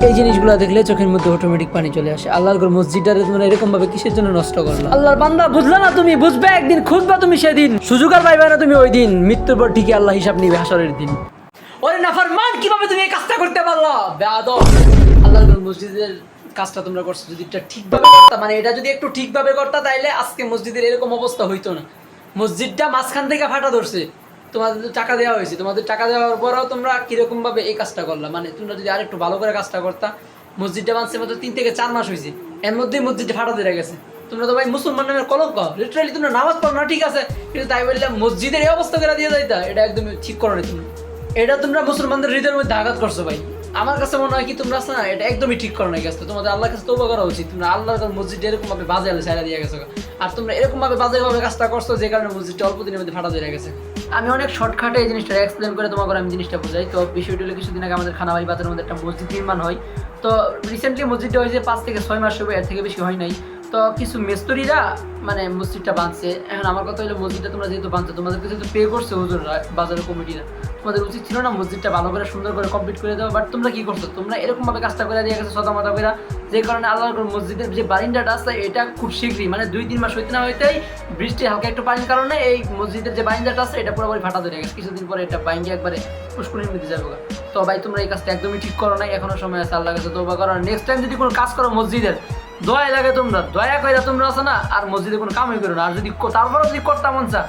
এই জিনিসগুলো দেখলে চোখের মধ্যে অটোমেটিক পানি চলে আসে। আল্লাহর ঘর মসজিদটা তোমরা এরকম ভাবে কিসের জন্য নষ্ট করলা? আল্লাহর বান্দা বুঝলা না তুমি, বুঝবে একদিন, খুঁজবা তুমি সেদিন, সুযোগ আর পাইবে না তুমি ওই দিন। মৃত্যুর পর ঠিকই আল্লাহ হিসাব নিবে হাসরের দিন। ওরে নাফরমান, কিভাবে তুমি এই কাজটা করতে পারলা? বেয়াদব। আল্লাহর ঘর মসজিদের কাজটা তোমরা করছো, যদি এটা ঠিকভাবে করতা, মানে এটা যদি একটু ঠিকভাবে করতা, তাইলে আজকে মসজিদের এরকম অবস্থা হইতো না। মসজিদটা মাঝখান থেকে ফাটা ধরছে, তোমাদের তো টাকা দেওয়া হয়েছে, তোমাদের টাকা দেওয়ার পরেও তোমরা কিরকম ভাবে এই কাজটা করলা? মানে তোমরা যদি আরেকটু ভালো করে কাজটা করতা। মসজিদটা বানছে মাত্র 3 থেকে 4 মাস হয়েছে, এর মধ্যেই মসজিদটা ফাটা ধরে গেছে। তোমরা তো ভাই মুসলমান নামের কলঙ্ক, লিটারালি তোমরা নামাজ পড়ো না ঠিক আছে, কিন্তু তাই বললাম মসজিদের এই অবস্থা করে দিয়ে যাইতা, এটা একদমই ঠিক করো না তুমি। এটা তোমরা মুসলমানদের হৃদয়ের মধ্যে আঘাত করছো ভাই। আমার কাছে মনে হয় কি তোমরা আছে না, এটা একদমই ঠিক করো না। গেছে তোমাদের আল্লাহর কাছে তওবা করা উচিত। তোমরা আল্লাহর মসজিদ এরকম ভাবে বাজে আলে ছাইরা দিয়ে গেছো, আর তোমরা এরকম ভাবে বাজে ভাবে কাজটা করছো যে কারণে মসজিদটা অল্প দিনের মধ্যে ফাটা দিয়ে গেছে। আমি অনেক শর্টকাটে এই জিনিসটা এক্সপ্লেন করে তোমাকে আমি জিনিসটা বোঝাই। তো বিষয়টা হলো কিছুদিন আগে আমাদের খানাবাড়ি বাজারের মধ্যে একটা মসজিদ নির্মাণ হয়। তো রিসেন্টলি মসজিদটা হয়েছে 5 থেকে 6 মাস হবে, এর থেকে বেশি হয় নাই। তো কিছু মিস্ত্রিরা মানে মসজিদটা বাঁধছে। এখন আমার কথা হলো মসজিদটা তোমরা যেহেতু বাঁধছো, তোমাদেরকে যেহেতু পে করছে হুজুররা, বাজারের কমিটিরা, তোমাদের উচিত ছিল না মসজিদটা ভালো করে সুন্দর করে কমপ্লিট করে দেওয়া। বাট তোমরা কি করছো? তোমরা এরকম ভাবে কাজটা করে দিয়ে গেছো সদামাতা করে, যে কারণে আল্লাহর মসজিদের যে বারিন্দাটা আছে এটা খুব শীঘ্রই, মানে 2-3 মাস হইতে না হইতেই বৃষ্টি হালকা একটু পানির কারণে এই মসজিদের যে বারিন্দাটা আছে এটা পুরোপুরি ফাটা ধরে গেছে। কিছুদিন পরে এটা বাইন্ডে একবারে পুষ্করিণীর মধ্যে যাবে। তো ভাই তোমরা এই কাজটা একদমই ঠিক করো নাই, এখনো সময় আছে, আল্লাহর কাছে তওবা করো। নেক্সট টাইম যদি কোনো কাজ করো মসজিদের, দয়া লাগে তোমরা, দয়া করে তোমরা আছে না আর মসজিদে কোনো কামই করো না। আর যদি তারপরেও যদি করতে মন চা,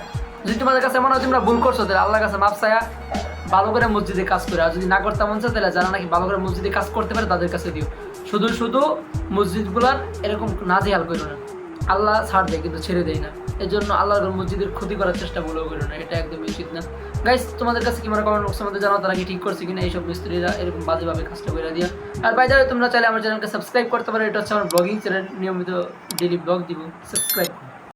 যদি তোমাদের কাছে মনে হয় তোমরা ভুল করছো, তাহলে আল্লাহর কাছে মাপ চায়া ভালো করে মসজিদে কাজ করে। আর যদি না করতে মন চা, তাহলে যারা নাকি ভালো করে মসজিদে কাজ করতে পারে তাদের কাছে দিও। শুধু শুধু মসজিদগুলার এরকম নাজেহাল করো না। আল্লাহ ছাড় দেয় কিন্তু ছেড়ে দেয় না। এই জন্য আল্লাহর মসজিদের ক্ষতি করার চেষ্টা ভুলেও করো না, এটা একদমই উচিত না। গাইস তোমাদের কাছে কি মনে কমেন্ট বক্সের মধ্যে জানাও তারা কি ঠিক করছে কিনা এইসব মিস্ত্রিরা এরকম বাজেভাবে কাজটা করে দিয়া। আর বাই দ্য ওয়ে তোমরা চাইলে আমার চ্যানেলকে সাবস্ক্রাইব করতে পারো, এটা হচ্ছে আমার ব্লগিং চ্যানেল, নিয়মিত ডেইলি ব্লগ দিব, সাবস্ক্রাইব।